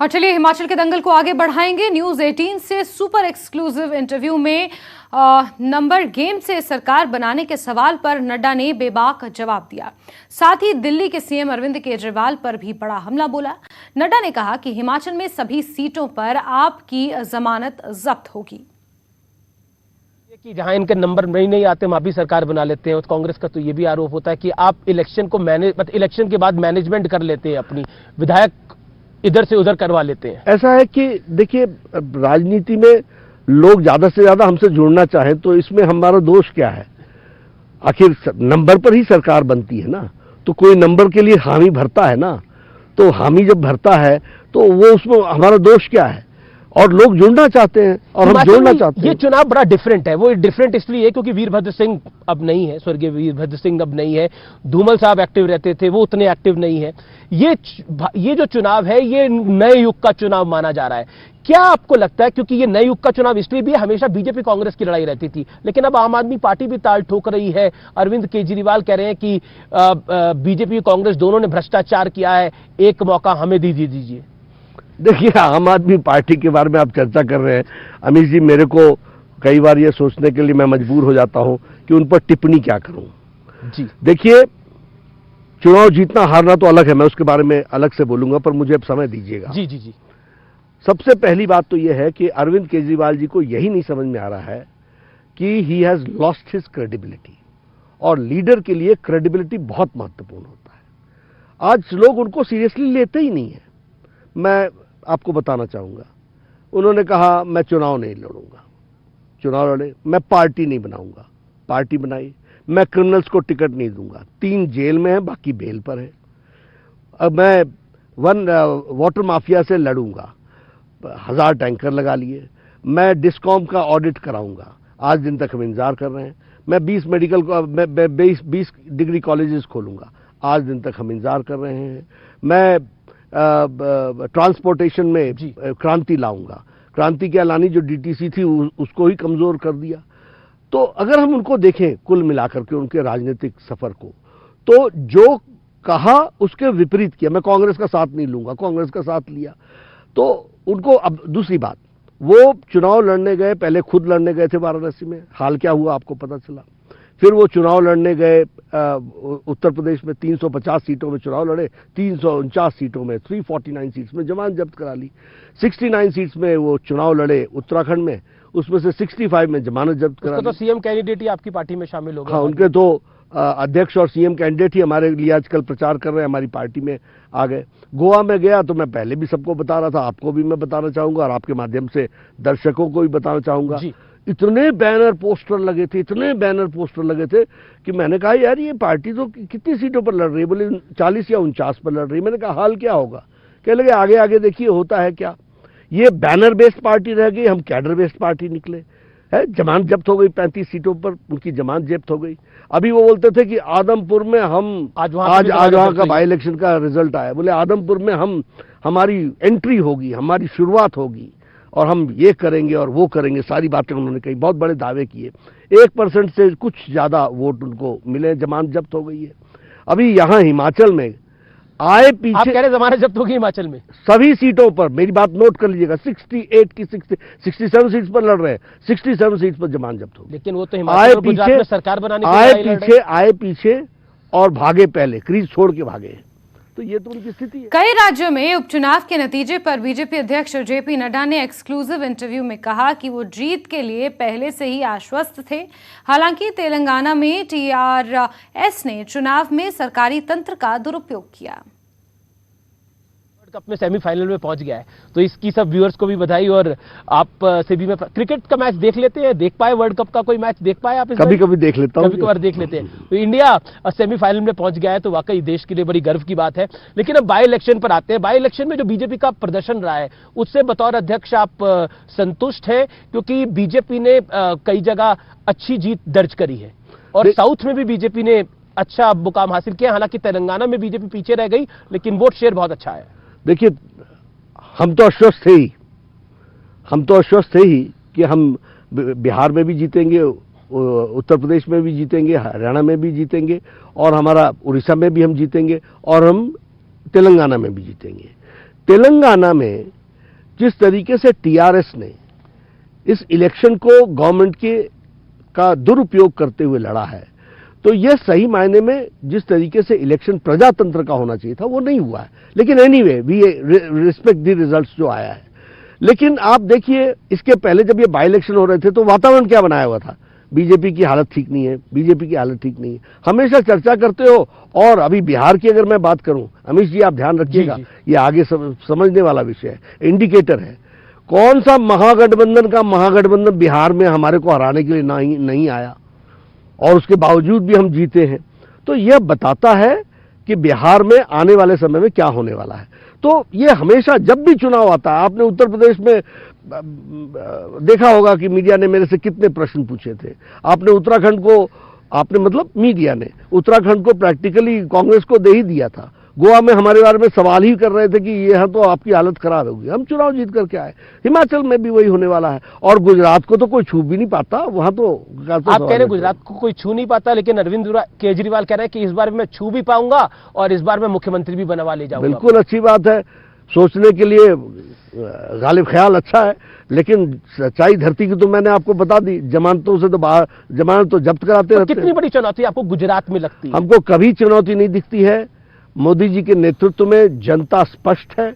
और चलिए हिमाचल के दंगल को आगे बढ़ाएंगे। न्यूज 18 से सुपर एक्सक्लूसिव इंटरव्यू में नंबर गेम से सरकार बनाने के सवाल पर नड्डा ने बेबाक जवाब दिया। साथ ही दिल्ली के सीएम अरविंद केजरीवाल पर भी बड़ा हमला बोला। नड्डा ने कहा कि हिमाचल में सभी सीटों पर आपकी जमानत जब्त होगी। कि जहां इनके नंबर नहीं आते वहां भी सरकार बना लेते हैं। और कांग्रेस का तो ये भी आरोप होता है कि आप इलेक्शन को इलेक्शन के बाद मैनेजमेंट कर लेते हैं, अपनी विधायक इधर से उधर करवा लेते हैं। ऐसा है कि देखिए, राजनीति में लोग ज्यादा से ज्यादा हमसे जुड़ना चाहें तो इसमें हमारा दोष क्या है? आखिर नंबर पर ही सरकार बनती है ना, तो कोई नंबर के लिए हामी भरता है ना, तो हामी जब भरता है तो वो उसमें हमारा दोष क्या है? और लोग जुड़ना चाहते हैं और हम जोड़ना चाहते हैं। ये चुनाव बड़ा डिफरेंट है। वो डिफरेंट इसलिए है क्योंकि वीरभद्र सिंह अब नहीं है, स्वर्गीय वीरभद्र सिंह अब नहीं है। धूमल साहब एक्टिव रहते थे, वो उतने एक्टिव नहीं है। ये जो चुनाव है ये नए युग का चुनाव माना जा रहा है। क्या आपको लगता है, क्योंकि ये नए युग का चुनाव इसलिए भी हमेशा बीजेपी कांग्रेस की लड़ाई रहती थी, लेकिन अब आम आदमी पार्टी भी ताल ठोक रही है। अरविंद केजरीवाल कह रहे हैं कि बीजेपी कांग्रेस दोनों ने भ्रष्टाचार किया है, एक मौका हमें दीजिए। देखिए, आम आदमी पार्टी के बारे में आप चर्चा कर रहे हैं अमित जी, मेरे को कई बार ये सोचने के लिए मैं मजबूर हो जाता हूं कि उन पर टिप्पणी क्या करूं जी। देखिए, चुनाव जीतना हारना तो अलग है, मैं उसके बारे में अलग से बोलूंगा, पर मुझे अब समय दीजिएगा। जी जी जी। सबसे पहली बात तो यह है कि अरविंद केजरीवाल जी को यही नहीं समझ में आ रहा है कि he has lost his credibility, और लीडर के लिए क्रेडिबिलिटी बहुत महत्वपूर्ण होता है। आज लोग उनको सीरियसली लेते ही नहीं है। मैं आपको बताना चाहूंगा, उन्होंने कहा मैं चुनाव नहीं लड़ूंगा। चुनाव लड़े, मैं पार्टी नहीं बनाऊंगा, पार्टी बनाई। मैं क्रिमिनल्स को टिकट नहीं दूंगा, 3 जेल में है, बाकी बेल पर है। अब मैं वाटर माफिया से लड़ूंगा, 1000 टैंकर लगा लिए। मैं डिस्कॉम का ऑडिट कराऊंगा, आज दिन तक हम इंतजार कर रहे हैं। मैं 20 मेडिकल 20 डिग्री कॉलेजेस खोलूंगा, आज दिन तक हम इंतजार कर रहे हैं। मैं ट्रांसपोर्टेशन में क्रांति लाऊंगा। क्रांति क्या लानी, जो डीटीसी थी उसको ही कमजोर कर दिया। तो अगर हम उनको देखें कुल मिलाकर के उनके राजनीतिक सफर को, तो जो कहा उसके विपरीत किया। मैं कांग्रेस का साथ नहीं लूंगा, कांग्रेस का साथ लिया। तो उनको, अब दूसरी बात, वो चुनाव लड़ने गए, पहले खुद लड़ने गए थे वाराणसी में, हाल क्या हुआ आपको पता चला। फिर वो चुनाव लड़ने गए उत्तर प्रदेश में, 350 सीटों में चुनाव लड़े, 349 सीटों में 349 सीट्स में जमानत जब्त करा ली। 69 सीट्स में वो चुनाव लड़े उत्तराखंड में, उसमें से 65 में जमानत जब्त करा ली। तो सीएम कैंडिडेट ही आपकी पार्टी में शामिल हो गए। हाँ, उनके तो अध्यक्ष और सीएम कैंडिडेट ही हमारे लिए आजकल प्रचार कर रहे हैं, हमारी पार्टी में आ गए। गोवा में गया तो मैं पहले भी सबको बता रहा था, आपको भी मैं बताना चाहूंगा और आपके माध्यम से दर्शकों को भी बताना चाहूंगा। इतने बैनर पोस्टर लगे थे, इतने बैनर पोस्टर लगे थे कि मैंने कहा यार ये पार्टी तो कितनी सीटों पर लड़ रही है? बोले 40 या 49 पर लड़ रही है। मैंने कहा हाल क्या होगा? कह लगे आगे आगे देखिए होता है क्या। ये बैनर बेस्ड पार्टी रह गई, हम कैडर बेस्ड पार्टी निकले। है, जमानत जब्त हो गई 35 सीटों पर, उनकी जमानत जब्त हो गई। अभी वो बोलते थे कि आदमपुर में हम आज वहां का बाई इलेक्शन का रिजल्ट आया, बोले आदमपुर में हमारी एंट्री होगी, हमारी शुरुआत होगी और हम ये करेंगे और वो करेंगे, सारी बातें उन्होंने कही, बहुत बड़े दावे किए। 1% से कुछ ज्यादा वोट उनको मिले, जमानत जब्त हो गई है। अभी यहाँ हिमाचल में आए पीछे, आप कह रहे जमानत जब्त होगी हिमाचल में सभी सीटों पर, मेरी बात नोट कर लीजिएगा, 68 की 67 सीट्स पर लड़ रहे हैं, 67 सीट्स पर जमानत जब्त होगी। लेकिन वो तो हिमाचल और गुजरात में सरकार बनाने आए पीछे और भागे पहले, क्रीज छोड़ के भागे। तो ये तो उनकी स्थिति है। कई राज्यों में उपचुनाव के नतीजे पर बीजेपी अध्यक्ष जेपी नड्डा ने एक्सक्लूसिव इंटरव्यू में कहा कि वो जीत के लिए पहले से ही आश्वस्त थे। हालांकि तेलंगाना में टीआरएस ने चुनाव में सरकारी तंत्र का दुरुपयोग किया। कप में सेमीफाइनल में पहुंच गया है, तो इसकी सब व्यूअर्स को भी बधाई। और आप से भी मैं क्रिकेट का मैच देख लेते हैं, देख पाए वर्ल्ड कप का कोई मैच देख पाए आप? कभी कभी देख लेता हूं, कभी कभार देख लेते हैं। तो इंडिया सेमीफाइनल में पहुंच गया है, तो वाकई देश के लिए बड़ी गर्व की बात है। लेकिन अब बाई इलेक्शन पर आते हैं। बाई इलेक्शन में जो बीजेपी का प्रदर्शन रहा है, उससे बतौर अध्यक्ष आप संतुष्ट हैं? क्योंकि बीजेपी ने कई जगह अच्छी जीत दर्ज करी है और साउथ में भी बीजेपी ने अच्छा मुकाम हासिल किया। हालांकि तेलंगाना में बीजेपी पीछे रह गई, लेकिन वोट शेयर बहुत अच्छा है। देखिए, हम तो आश्वस्त थे ही कि हम बिहार में भी जीतेंगे, उत्तर प्रदेश में भी जीतेंगे, हरियाणा में भी जीतेंगे और हमारा उड़ीसा में भी हम जीतेंगे और हम तेलंगाना में भी जीतेंगे। तेलंगाना में जिस तरीके से टीआरएस ने इस इलेक्शन को गवर्नमेंट के का दुरुपयोग करते हुए लड़ा है, तो यह सही मायने में जिस तरीके से इलेक्शन प्रजातंत्र का होना चाहिए था वो नहीं हुआ है। लेकिन anyway we respect the results जो आया है। लेकिन आप देखिए, इसके पहले जब ये बाई इलेक्शन हो रहे थे तो वातावरण क्या बनाया हुआ था, बीजेपी की हालत ठीक नहीं है, बीजेपी की हालत ठीक नहीं है, हमेशा चर्चा करते हो। और अभी बिहार की अगर मैं बात करूं, अमित जी आप ध्यान रखिएगा, ये आगे समझने वाला विषय है, इंडिकेटर है। कौन सा महागठबंधन बिहार में हमारे को हराने के लिए नहीं आया, और उसके बावजूद भी हम जीते हैं। तो यह बताता है कि बिहार में आने वाले समय में क्या होने वाला है। तो ये हमेशा जब भी चुनाव आता है, आपने उत्तर प्रदेश में देखा होगा कि मीडिया ने मेरे से कितने प्रश्न पूछे थे। आपने उत्तराखंड को, मीडिया ने उत्तराखंड को प्रैक्टिकली कांग्रेस को दे ही दिया था। गोवा में हमारे बारे में सवाल ही कर रहे थे कि यह तो आपकी हालत खराब होगी, हम चुनाव जीत करके आए। हिमाचल में भी वही होने वाला है, और गुजरात को तो कोई छू भी नहीं पाता। वहां तो आप कह रहे हैं गुजरात को कोई छू नहीं पाता, लेकिन अरविंद केजरीवाल कह रहे हैं कि इस बार मैं छू भी पाऊंगा और इस बार मैं मुख्यमंत्री भी बनवा ले जाऊंगा। बिल्कुल अच्छी बात है, सोचने के लिए गालिब ख्याल अच्छा है, लेकिन सच्चाई धरती की तो मैंने आपको बता दी। जमानतों से तो बाहर, जमानत तो जब्त कराते रहते हैं। कितनी बड़ी चुनौती आपको गुजरात में लगती है? हमको कभी चुनौती नहीं दिखती है। मोदी जी के नेतृत्व में जनता स्पष्ट है,